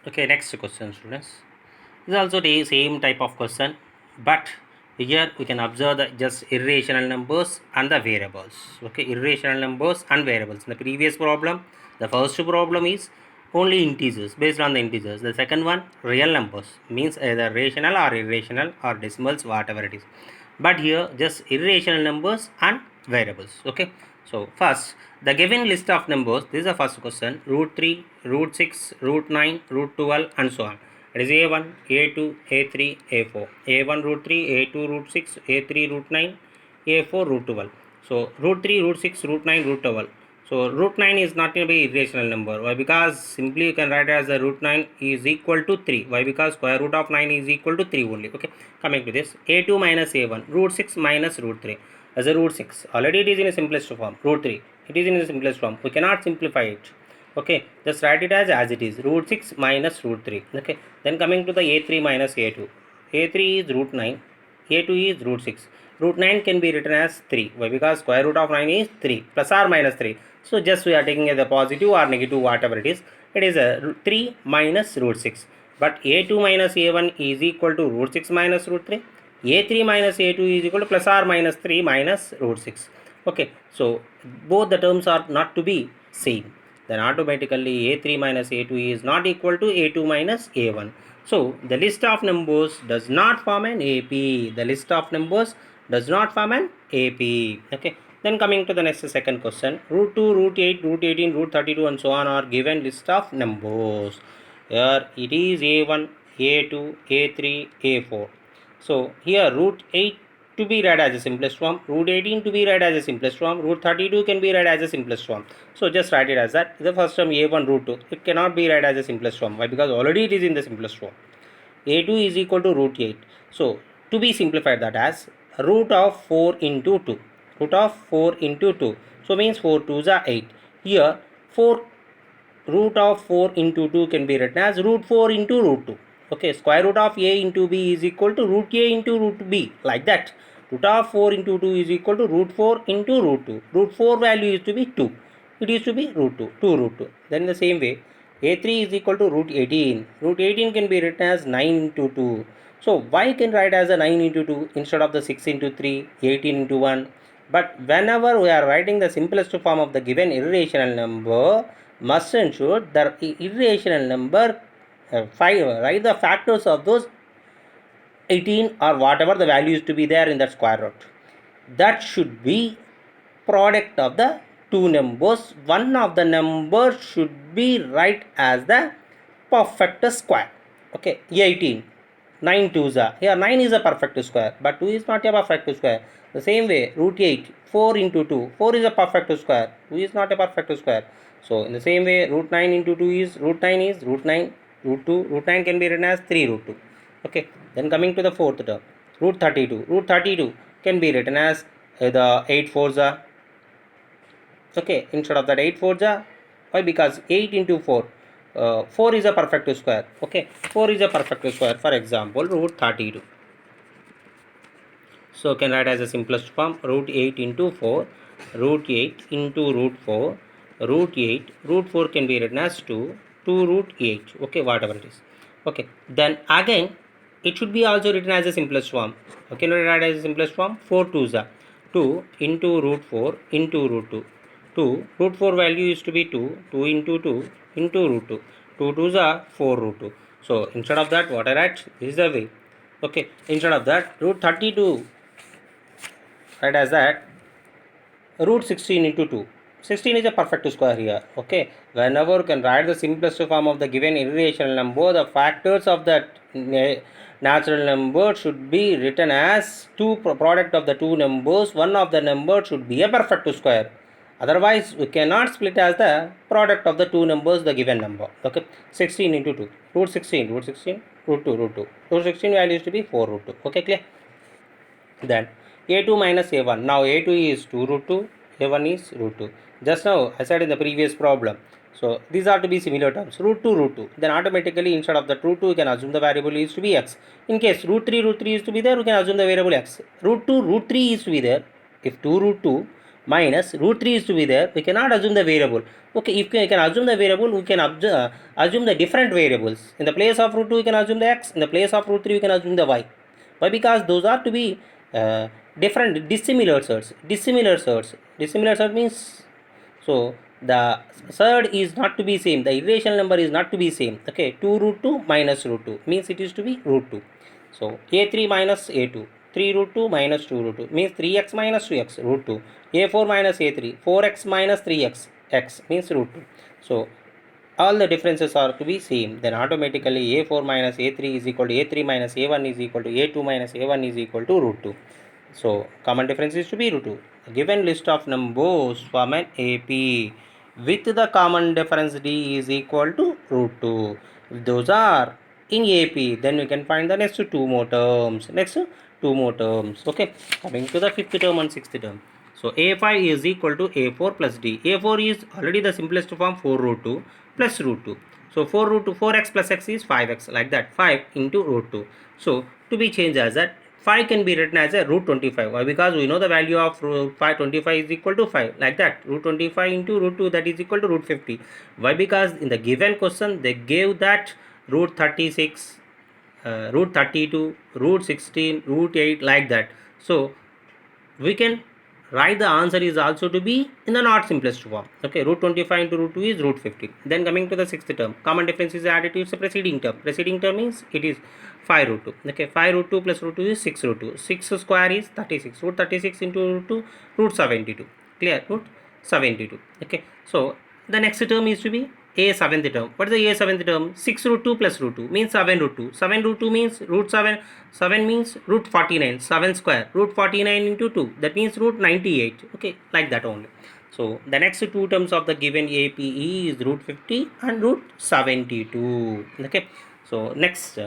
Okay, next question, students. This is also the same type of question, but here we can observe the just irrational numbers and the variables. Okay, irrational numbers and variables. In the previous problem, the first problem is only integers, based on the integers. The second one, real numbers, means either rational or irrational or decimals, whatever it is. But here just irrational numbers and variables. Okay, so first the given list of numbers, this is the first question: root 3, root 6, root 9, root 12 and so on. It is a1, a2, a3, a4. a1 root 3, a2 root 6, a3 root 9, a4 root 12. So root 3, root 6, root 9, root 12. So root 9 is not going to be irrational number. Why? Because simply you can write as the root 9 is equal to 3. Why? Because square root of 9 is equal to 3 only. Okay, coming to this, a2 minus a1, root 6 minus root 3. As a root 6, already it is in a simplest form. Root 3, it is in the simplest form. We cannot simplify it. Okay, just write it as it is, root 6 minus root 3. Okay, then coming to the a3 minus a2, a3 is root 9, a2 is root 6. Root 9 can be written as 3. Why? Because square root of 9 is 3 plus or minus 3. So just we are taking as a positive or negative, whatever it is. It is a 3 minus root 6. But a2 minus a1 is equal to root 6 minus root 3. a3 minus a2 is equal to plus or minus 3 minus root 6. Okay, so both the terms are not to be same. Then automatically a3 minus a2 is not equal to a2 minus a1. So the list of numbers does not form an AP. The list of numbers does not form an AP. Okay. Then coming to the next second question, root 2, root 8, root 18, root 32 and so on are given list of numbers. Here it is a1, a2, a3, a4. So here root 8 to be read as a simplest form, root 18 to be read as a simplest form, root 32 can be read as a simplest form. So just write it as that. The first term a1 root 2, it cannot be read as a simplest form. Why? Because already it is in the simplest form. a2 is equal to root 8. So to be simplified that as root of 4 into 2. Root of 4 into 2. So means 4 2s are 8. Here 4 root of 4 into 2 can be written as root 4 into root 2. Okay, square root of a into b is equal to root a into root b, like that. Root of 4 into 2 is equal to root 4 into root 2. Root 4 value is to be 2. It is to be root 2, 2 root 2. Then in the same way, a3 is equal to root 18. Root 18 can be written as 9 into 2. So why can write as a 9 into 2 instead of the 6 into 3, 18 into 1? But whenever we are writing the simplest form of the given irrational number, must ensure the irrational number write the factors of those 18 or whatever the values to be there in that square root. That should be product of the two numbers. One of the numbers should be right as the perfect square. Okay, 18. 9 2s are. Here 9 is a perfect square, but 2 is not a perfect square. The same way, root 8, 4 into 2. 4 is a perfect square. 2 is not a perfect square. So in the same way, root 9 into 2 is root 9 is root 9. Root 2, root 9 can be written as 3 root 2. Okay, then coming to the fourth term, root 32. Root 32 can be written as the 8 4s are. Okay, instead of that 8 4s are. Why? Because 8 into 4. 4 is a perfect square. Okay, 4 is a perfect square. For example, root 32. So can write as a simplest form, root 8 into 4, root 8 into root 4, root 8, root 4 can be written as 2, 2 root 8. Okay, whatever it is. Okay, then again it should be also written as a simplest form. Okay, write as a simplest form, 4 2s are 2 into root 4 into root 2. 2 root 4 value is to be 2, 2 into 2 into root 2. 2 2s are 4 root 2. So instead of that, what I write, this is the way. Okay, instead of that, root 32, write as that root 16 into 2. 16 is a perfect square here. Okay, whenever you can write the simplest form of the given irrational number, the factors of that natural number should be written as two product of the two numbers. One of the numbers should be a perfect square. Otherwise, we cannot split as the product of the two numbers the given number. Okay, 16 into 2. Root 16, root 16, root 2, root 2. Root 16 value is to be 4 root 2. Okay, clear? Then a2 minus a1. Now a2 is 2 root 2, a1 is root 2. Just now I said in the previous problem. So these are to be similar terms. Root 2, root 2. Then automatically instead of the root 2, you can assume the variable is to be x. In case root 3 is to be there, you can assume the variable x. Root 2, root 3 is to be there. If 2 root 2, minus root 3 is to be there, we cannot assume the variable. Okay, if we can assume the variable, we can assume the different variables. In the place of root 2, we can assume the x. In the place of root 3, we can assume the y. Why? Because those are to be different, dissimilar surds. Dissimilar surd means, so the surd is not to be same. The irrational number is not to be same. Okay, 2 root 2 minus root 2 means it is to be root 2. So a3 minus a2, 3 root 2 minus 2 root 2 means 3x minus 2x root 2. a4 minus a3, 4x minus 3x, x means root 2. So all the differences are to be same, then automatically a4 minus a3 is equal to a3 minus a1 is equal to a2 minus a1 is equal to root 2. So common difference is to be root 2. A given list of numbers form an AP with the common difference d is equal to root 2. If those are in AP, then we can find the next two more terms. Okay, coming to the fifth term and sixth term. So a5 is equal to a4 plus d. a4 is already the simplest form, 4 root 2 plus root 2. So 4 root 2, 4x plus x is 5x, like that, 5 into root 2. So to be changed as that, 5 can be written as a root 25. Why? Because we know the value of root 25 is equal to 5, like that, root 25 into root 2, that is equal to root 50. Why? Because in the given question they gave that root 36, root 32, root 16, root 8, like that. So we can write the answer is also to be in the not simplest form. Okay, root 25 into root 2 is root 50. Then coming to the sixth term, common difference is added to its preceding term. Preceding term means it is 5 root 2. Okay, 5 root 2 plus root 2 is 6 root 2. 6 square is 36. Root 36 into root 2, root 72. Clear? Root 72. Okay, so the next term is to be a seventh term. What is the a seventh term? 6 root 2 plus root 2 means 7 root 2. 7 root 2 means root 7. 7 means root 49. 7 square. Root 49 into 2. That means root 98. Okay, like that only. So the next two terms of the given APE is root 50 and root 72. Okay. So next,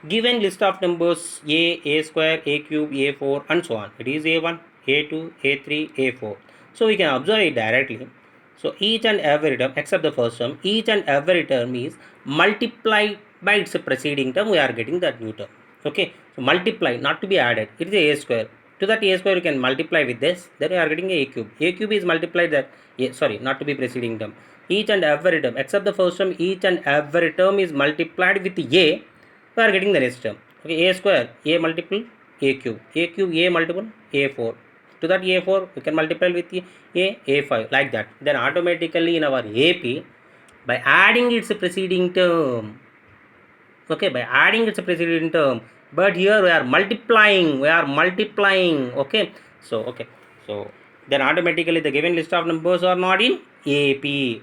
given list of numbers a square, a cube, a4 and so on. It is a1, a2, a3, a4. So we can observe it directly. So each and every term except the first term, each and every term is multiplied by its preceding term. We are getting that new term. Okay, so multiply, not to be added. It is a square. To that a square you can multiply with this. Then we are getting a cube. A cube is multiplied that. Sorry, not to be preceding term. Each and every term except the first term, each and every term is multiplied with a. We are getting the next term. Okay, a square, a multiple, a cube, a multiple, a4. To that a4 we can multiply with a5, like that. Then automatically in our AP, by adding its preceding term, okay, by adding its preceding term, but here we are multiplying, okay. So then automatically the given list of numbers are not in AP. You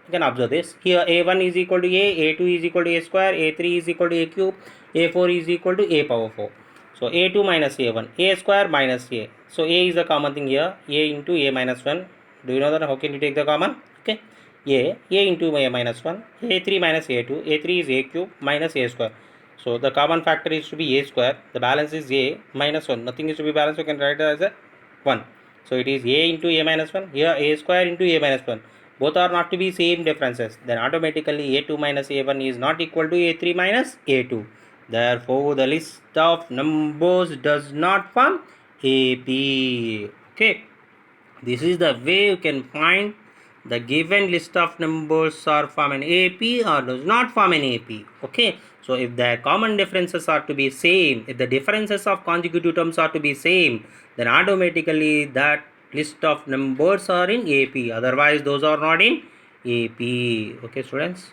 can observe this. Here a1 is equal to a2 is equal to a square, a3 is equal to a cube, a4 is equal to a power 4. So a2 minus a1, a square minus a. So a is the common thing here, a into a minus 1. Do you know that? How can you take the common? Okay, a into a minus 1, a3 minus a2, a3 is a cube minus a square. So the common factor is to be a square, the balance is a minus 1, nothing is to be balanced, you can write it as a 1. So it is a into a minus 1, here a square into a minus 1. Both are not to be same differences, then automatically a2 minus a1 is not equal to a3 minus a2. Therefore the list of numbers does not form AP. Okay, this is the way you can find the given list of numbers are from an AP or does not form an AP. Okay, so if the common differences are to be same, if the differences of consecutive terms are to be same, then automatically that list of numbers are in AP, otherwise those are not in AP. Okay students.